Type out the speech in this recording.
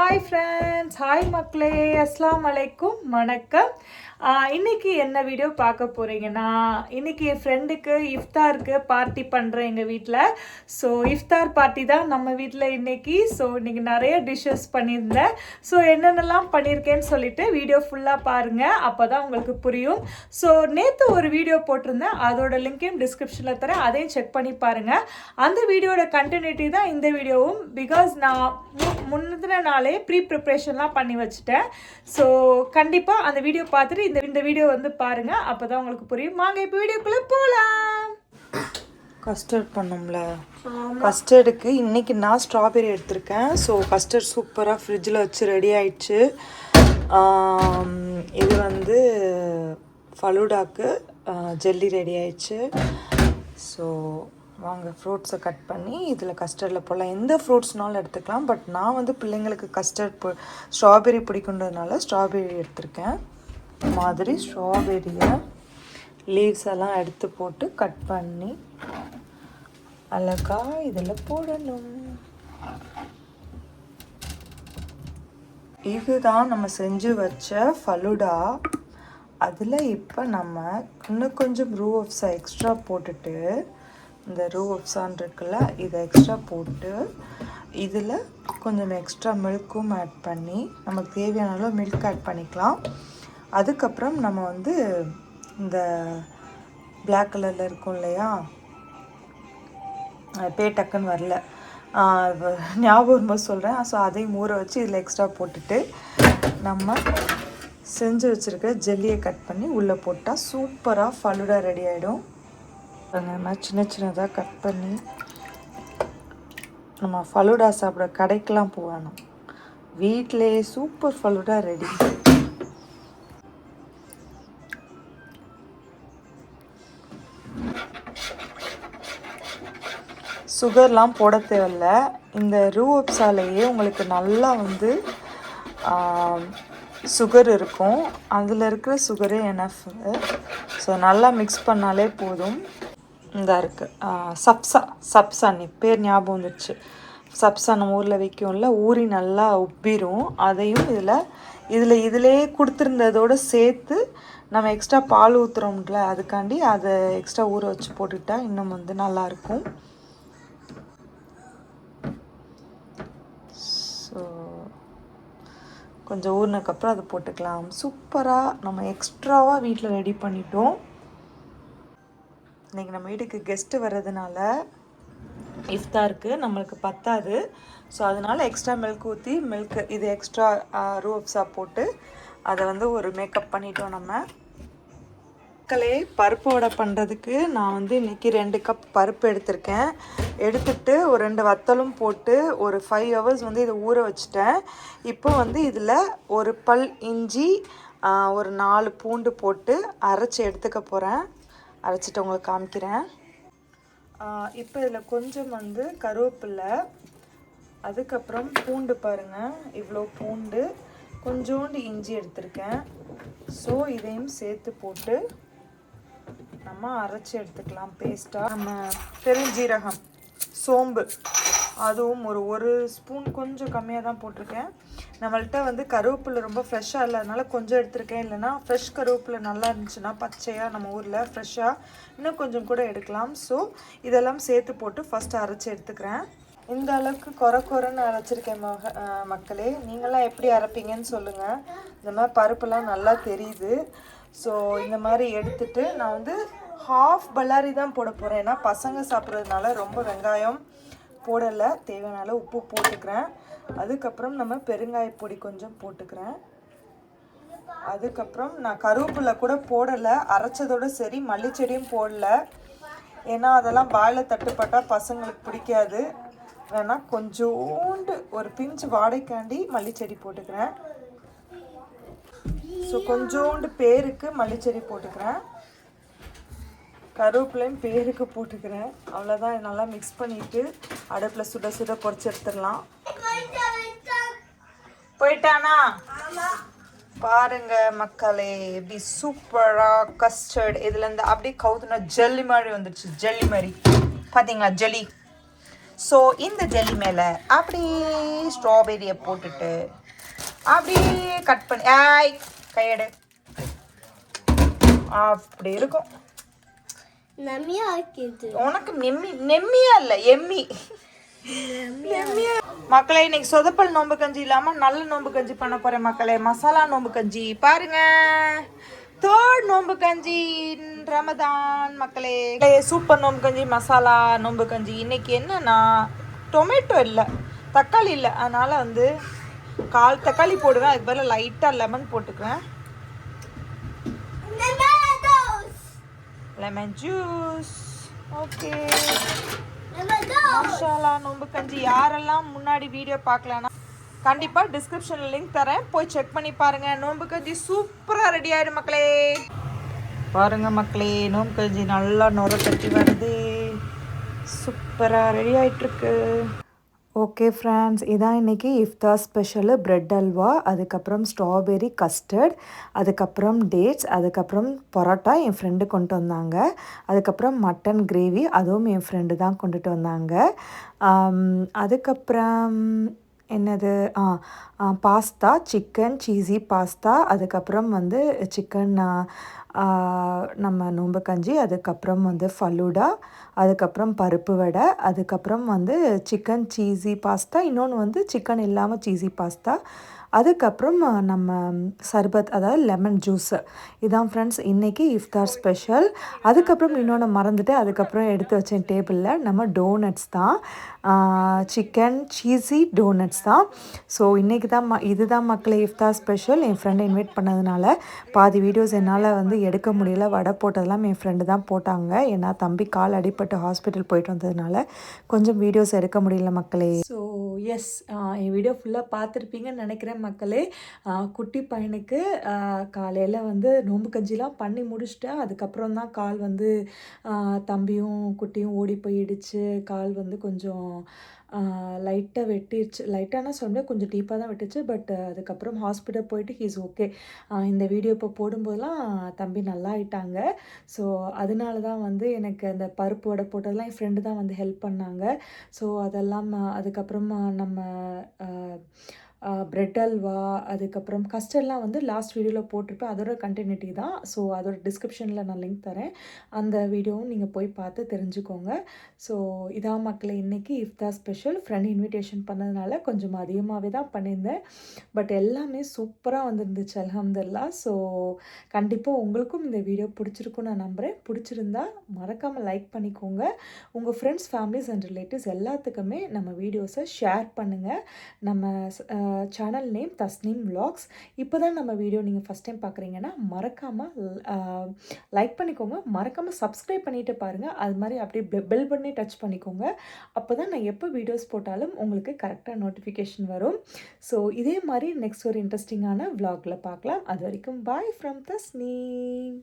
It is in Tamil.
ஹாய் ஃப்ரெண்ட்ஸ், ஹாய் மக்களே, அஸ்ஸலாமு அலைக்கும், வணக்கம். இன்றைக்கி என்ன வீடியோ பார்க்க போகிறீங்கன்னா, இன்றைக்கி என் ஃப்ரெண்டுக்கு இஃப்தாருக்கு பார்ட்டி பண்ணுறேன் எங்கள் வீட்டில். ஸோ இஃப்தார் பார்ட்டி தான் நம்ம வீட்டில் இன்றைக்கி. ஸோ இன்றைக்கி நிறைய டிஷ்ஷஸ் பண்ணியிருந்தேன். ஸோ என்னென்னலாம் பண்ணியிருக்கேன்னு சொல்லிவிட்டு வீடியோ ஃபுல்லாக பாருங்கள், அப்போ தான் உங்களுக்கு புரியும். ஸோ நேற்று ஒரு வீடியோ போட்டிருந்தேன், அதோட லிங்க்கையும் டிஸ்கிரிப்ஷனில் தரேன், அதையும் செக் பண்ணி பாருங்கள். அந்த வீடியோட கண்டினியூட்டி தான் இந்த வீடியோவும். பிகாஸ் நான் முந்தின நாளே ப்ரிப்ரேஷன்லாம் பண்ணி வச்சுட்டேன். ஸோ கண்டிப்பாக அந்த வீடியோ பார்த்துட்டு இந்த வீடியோ வந்து பாருங்கள், அப்போ தான் உங்களுக்கு புரியும். வாங்க இப்போ வீடியோக்குள்ளே போகலாம். கஸ்டர்ட் பண்ணோம்ல, கஸ்டர்டுக்கு இன்றைக்கி நான் ஸ்ட்ராபெரி எடுத்திருக்கேன். ஸோ கஸ்டர்ட் சூப்பராக ஃப்ரிட்ஜில் வச்சு ரெடி ஆயிடுச்சு. இது வந்து ஃபலூடாக்கு ஜெல்லி ரெடி ஆயிடுச்சு. ஸோ வாங்க ஃப்ரூட்ஸை கட் பண்ணி இதில் கஸ்டர்டில் போடலாம். எந்த ஃப்ரூட்ஸ்னாலும் எடுத்துக்கலாம், பட் நான் வந்து பிள்ளைங்களுக்கு கஸ்டர்ட் ஸ்ட்ராபெரி பிடிக்குன்றதுனால ஸ்ட்ராபெரி எடுத்திருக்கேன். இந்த மாதிரி ஸ்ட்ராபெரியை லீவ்ஸ் எல்லாம் எடுத்து போட்டு கட் பண்ணி அழகா இதில் போடணும். இதுதான் நம்ம செஞ்சு வச்ச ஃபலூடா. அதில் இப்போ நம்ம இன்னும் கொஞ்சம் ரூ அஃப்ஸா எக்ஸ்ட்ரா போட்டுட்டு, இந்த ரூ அஃப்ஸான் இருக்குல்ல, இதை எக்ஸ்ட்ரா போட்டு இதில் கொஞ்சம் எக்ஸ்ட்ரா மில்க்கும் ஆட் பண்ணி நமக்கு தேவையான அளவு மில்க் ஆட் பண்ணிக்கலாம். அதுக்கப்புறம் நம்ம வந்து இந்த பிளாக் கலரில் இருக்கும் இல்லையா, பேர் டக்குன்னு வரல, ஞாபகம் வரும்போது சொல்கிறேன். ஸோ அதையும் ஊற வச்சு இதில் எக்ஸ்ட்ரா போட்டுட்டு நம்ம செஞ்சு வச்சுருக்க ஜெல்லியை கட் பண்ணி உள்ளே போட்டால் சூப்பராக ஃபலூடா ரெடி ஆகிடும். நம்ம சின்ன சின்னதாக கட் பண்ணி நம்ம ஃபலூடா சாப்பிட கடைக்கெலாம் போகணும், வீட்டிலேயே சூப்பர் ஃபலூடா ரெடி. சுகர்லாம் போட தேவையில்ல. இந்த ரூ அப்ஸாலேயே உங்களுக்கு நல்லா வந்து சுகர் இருக்கும், அதில் இருக்கிற சுகரே எனஃப். ஸோ நல்லா மிக்ஸ் பண்ணாலே போதும். இந்த இருக்குது சப்ஸா பேர் ஞாபகம் வந்துடுச்சு. சப்ஸா நம்ம ஊரில் வைக்கும்ல, ஊறி நல்லா உப்பிரும். அதையும் இதிலே கொடுத்துருந்ததோடு சேர்த்து நம்ம எக்ஸ்ட்ரா பால் ஊற்றுறோம்ல, அதுக்காண்டி அதை எக்ஸ்ட்ரா ஊற வச்சு போட்டுக்கிட்டா இன்னும் வந்து நல்லாயிருக்கும். ஸோ கொஞ்சம் ஊறினதுக்கப்புறம் அதை போட்டுக்கலாம். சூப்பராக நம்ம எக்ஸ்ட்ராவாக வீட்டில் ரெடி பண்ணிட்டோம். இன்றைக்கி நம்ம வீட்டுக்கு கெஸ்ட்டு வர்றதுனால இஃப்தாருக்கு நம்மளுக்கு பத்தாது. ஸோ அதனால் எக்ஸ்ட்ரா மில்க் ஊற்றி இது எக்ஸ்ட்ரா ரூ அப்ஸா போட்டு அதை வந்து ஒரு மேக்கப் பண்ணிட்டோம். நம்ம பருப்பு வடை பண்ணுறதுக்கு நான் வந்து இன்றைக்கி 2 கப் பருப்பு எடுத்திருக்கேன். எடுத்துட்டு ஒரு 2 வத்தலும் போட்டு ஒரு 5 hours வந்து இதை ஊற வச்சுட்டேன். இப்போ வந்து இதில் ஒரு பல் இஞ்சி, ஒரு 4 பூண்டு போட்டு அரைச்சி எடுத்துக்க போகிறேன். அரைச்சிட்டு உங்களுக்கு காமிக்கிறேன். இப்போ இதில் கொஞ்சம் வந்து கருவேப்பிலை, அதுக்கப்புறம் பூண்டு பாருங்கள், இவ்வளோ பூண்டு, கொஞ்சோண்டு இஞ்சி எடுத்திருக்கேன். ஸோ இதையும் சேர்த்து போட்டு நம்ம அரைச்சி எடுத்துக்கலாம் பேஸ்ட்டாக. நம்ம பெருஞ்சீரகம், சோம்பு, அதுவும் ஒரு ஸ்பூன், கொஞ்சம் கம்மியாக தான் போட்டிருக்கேன். நம்மள்கிட்ட வந்து கருவேப்பிலை ரொம்ப ஃப்ரெஷ்ஷாக இல்லாதனால கொஞ்சம் எடுத்திருக்கேன். இல்லைனா ஃப்ரெஷ் கருவேப்பிலை நல்லா இருந்துச்சுன்னா பச்சையாக நம்ம ஊரில் ஃப்ரெஷ்ஷாக இன்னும் கொஞ்சம் கூட எடுக்கலாம். ஸோ இதெல்லாம் சேர்த்து போட்டு ஃபஸ்ட்டு அரைச்சி எடுத்துக்கிறேன். இந்த அளவுக்கு குறைன்னு அரைச்சிருக்கேன் மக்களே. நீங்களாம் எப்படி அரைப்பீங்கன்னு சொல்லுங்கள். இந்த மாதிரி பருப்புலாம் நல்லா தெரியுது. ஸோ இந்த மாதிரி எடுத்துகிட்டு நான் வந்து ஹாஃப் பல்லாரி தான் போட போகிறேன். ஏன்னா பசங்க சாப்பிட்றதுனால ரொம்ப வெங்காயம் போடலை. தேவையான உப்பு போட்டுக்கிறேன். அதுக்கப்புறம் நம்ம பெருங்காய பொடி கொஞ்சம் போட்டுக்கிறேன். அதுக்கப்புறம் நான் கருவேப்பிலை கூட போடலை, அரைச்சதோடு சரி. மல்லிச்செடியும் போடலை, ஏன்னா அதெல்லாம் வாயில் தட்டுப்பட்டால் பசங்களுக்கு பிடிக்காது. வேணால் கொஞ்சோண்டு ஒரு பிஞ்சு வாடைக்காண்டி மல்லிச்செடி போட்டுக்கிறேன். ஸோ கொஞ்சோண்டு பேருக்கு மல்லிச்செடி போட்டுக்கிறேன், கருவேப்பிலையும் பேருக்கு போட்டுக்கிறேன். அவ்வளோதான். நல்லா மிக்ஸ் பண்ணிவிட்டு அடுப்பில் சுட சுட பொரிச்சு எடுத்துடலாம். போயிட்டானா பாருங்க மக்களே, எப்படி சூப்பராக கஸ்டர்ட் இதுலேருந்து அப்படியே கவுதுனா ஜெல்லி மாதிரி வந்துடுச்சு. ஜெல்லி மாதிரி பார்த்தீங்களா? ஜெல்லி ஸோ இந்த ஜெல்லி மேலே அப்படியே ஸ்ட்ராபெரியை போட்டுட்டு அப்படியே கட் பண்ணி கையெடு அப்படி இருக்கும். உனக்கு நெம்மியா இல்லை எம்மி. மக்களே இன்னைக்கு சொதப்பல் நோம்பு கஞ்சி இல்லாம நல்ல நோம்பு கஞ்சி பண்ண போறேன் மக்களே. மசாலா நோம்பு கஞ்சி பாருங்க. தேர்ட் நோம்பு கஞ்சி ரமதான் மக்களே. சூப்பர் நோம்பு கஞ்சி, மசாலா நோம்பு கஞ்சி. இன்னைக்கு என்னன்னா டொமேட்டோ இல்லை, தக்காளி இல்லை, அதனால வந்து 1/4 தக்காளி போடுவேன். அதுக்கு பதிலாக லைட்டாக லெமன் போட்டுக்கிறேன். Lemon juice. ஓகே, மசாலா நோம்பு கஞ்சி. யாரெல்லாம் முன்னாடி வீடியோ பார்க்கலன்னா கண்டிப்பாக டிஸ்கிரிப்ஷனில் லிங்க் தரேன், போய் செக் பண்ணி பாருங்கள். நோம்பு கஞ்சி சூப்பராக ரெடி ஆகிடும் மக்களே. பாருங்கள் மக்களே, நோம்பு கஞ்சி நல்லா நுர கட்டி வருது, சூப்பராக ரெடி ஆகிட்டுருக்கு. ஓகே ஃப்ரெண்ட்ஸ், இதான் இன்றைக்கி இஃப்தார் ஸ்பெஷலு. ப்ரெட் அல்வா, அதுக்கப்புறம் ஸ்ட்ராபெரி கஸ்டர்ட், அதுக்கப்புறம் டேட்ஸ், அதுக்கப்புறம் பரோட்டா என் ஃப்ரெண்டு கொண்டு வந்தாங்க, அதுக்கப்புறம் மட்டன் கிரேவி, அதுவும் என் ஃப்ரெண்டு தான் கொண்டுட்டு வந்தாங்க. அதுக்கப்புறம் என்னது பாஸ்தா, சிக்கன் சீஸி பாஸ்தா, அதுக்கப்புறம் வந்து சிக்கன் நம்ம நோம்பு கஞ்சி, அதுக்கப்புறம் வந்து ஃபலூடா, அதுக்கப்புறம் பருப்பு வடை, அதுக்கப்புறம் வந்து சிக்கன் சீஸி பாஸ்தா, இன்னொன்று வந்து சிக்கன் இல்லாமல் சீஸி பாஸ்தா, அதுக்கப்புறம் நம்ம சர்பத், அதாவது லெமன் ஜூஸு. இதான் ஃப்ரெண்ட்ஸ் இன்றைக்கி இஃப்தார் ஸ்பெஷல். அதுக்கப்புறம் இன்னொன்று மறந்துட்டு அதுக்கப்புறம் எடுத்து வச்சேன் டேபிளில், நம்ம டோனட்ஸ் தான், சிக்கன் சீஸி டோனட்ஸ் தான். ஸோ இன்றைக்கி தான் இதுதான் மக்களே இஃப்தார் ஸ்பெஷல். என் ஃப்ரெண்டை இன்வைட் பண்ணதுனால பாதி வீடியோஸ் என்னால் வந்து எடுக்க முடியல. வடை போட்டதெல்லாம் என் ஃப்ரெண்டு தான் போட்டாங்க. ஏன்னா தம்பி கால் அடிப்பட்டு ஹாஸ்பிட்டல் போயிட்டு வந்ததுனால கொஞ்சம் வீடியோஸ் எடுக்க முடியல மக்களே. ஸோ எஸ், என் வீடியோ ஃபுல்லாக பார்த்துருப்பீங்கன்னு நினைக்கிறேன் மக்களே. குட்டி பையனுக்கு காலையில் வந்து நோம்பு கஞ்சிலாம் பண்ணி முடிச்சுட்டேன். அதுக்கப்புறம் தான் கால் வந்து தம்பியும் குட்டியும் ஓடி போயிடுச்சு. கால் வந்து கொஞ்சம் லைட்டாக வெட்டிடுச்சு. லைட்டானா சொல்ல கொஞ்சம் டீப்பாக தான் வெட்டுச்சு. பட் அதுக்கப்புறம் ஹாஸ்பிட்டல் போயிட்டு ஹீஸ் ஓகே. இந்த வீடியோ இப்போ போடும்போதெல்லாம் தம்பி நல்லா ஆயிட்டாங்க. ஸோ அதனால தான் வந்து எனக்கு அந்த பருப்பு வடை போட்டதெல்லாம் என் ஃப்ரெண்டு தான் வந்து ஹெல்ப் பண்ணாங்க. ஸோ அதெல்லாம் அதுக்கப்புறமா நம்ம ப்ரெட் அல்வா, அதுக்கப்புறம் கஸ்டர்ட்லாம் வந்து லாஸ்ட் வீடியோவில் போட்டிருப்பேன். அதோட கண்டினியூட்டி தான். ஸோ அதோட டிஸ்கிரிப்ஷனில் நான் லிங்க் தரேன், அந்த வீடியோவும் நீங்கள் போய் பார்த்து தெரிஞ்சுக்கோங்க. ஸோ இதான் மக்களை இன்றைக்கி இஃப்தார் ஸ்பெஷல். ஃப்ரெண்ட் இன்விடேஷன் பண்ணதுனால கொஞ்சம் அதிகமாகவே தான் பண்ணியிருந்தேன். பட் எல்லாமே சூப்பராக வந்துருந்துச்சு அல்ஹம்துலில்லாஹ். ஸோ கண்டிப்பாக உங்களுக்கும் இந்த வீடியோ பிடிச்சிருக்குன்னு நான் நம்புகிறேன். பிடிச்சிருந்தா மறக்காமல் லைக் பண்ணிக்கோங்க. உங்கள் ஃப்ரெண்ட்ஸ், ஃபேமிலிஸ் அண்ட் ரிலேட்டிவ்ஸ் எல்லாத்துக்குமே நம்ம வீடியோஸை ஷேர் பண்ணுங்கள். நம்ம சேனல் நேம் தஸ்னீம் vlogs. இப்போ தான் நம்ம வீடியோ நீங்கள் ஃபஸ்ட் டைம் பார்க்குறீங்கன்னா மறக்காமல் லைக் பண்ணிக்கோங்க, மறக்காமல் சப்ஸ்கிரைப் பண்ணிவிட்டு பாருங்கள். அது மாதிரி அப்படியே பெல் பண்ணி டச் பண்ணிக்கோங்க. அப்போ தான் நான் எப்போ வீடியோஸ் போட்டாலும் உங்களுக்கு கரெக்டாக நோட்டிஃபிகேஷன் வரும். ஸோ இதே மாதிரி நெக்ஸ்ட் ஒரு இன்ட்ரெஸ்டிங்கான vlogல பார்க்கலாம். அது வரைக்கும் பாய் ஃப்ரம் தஸ்னீம்.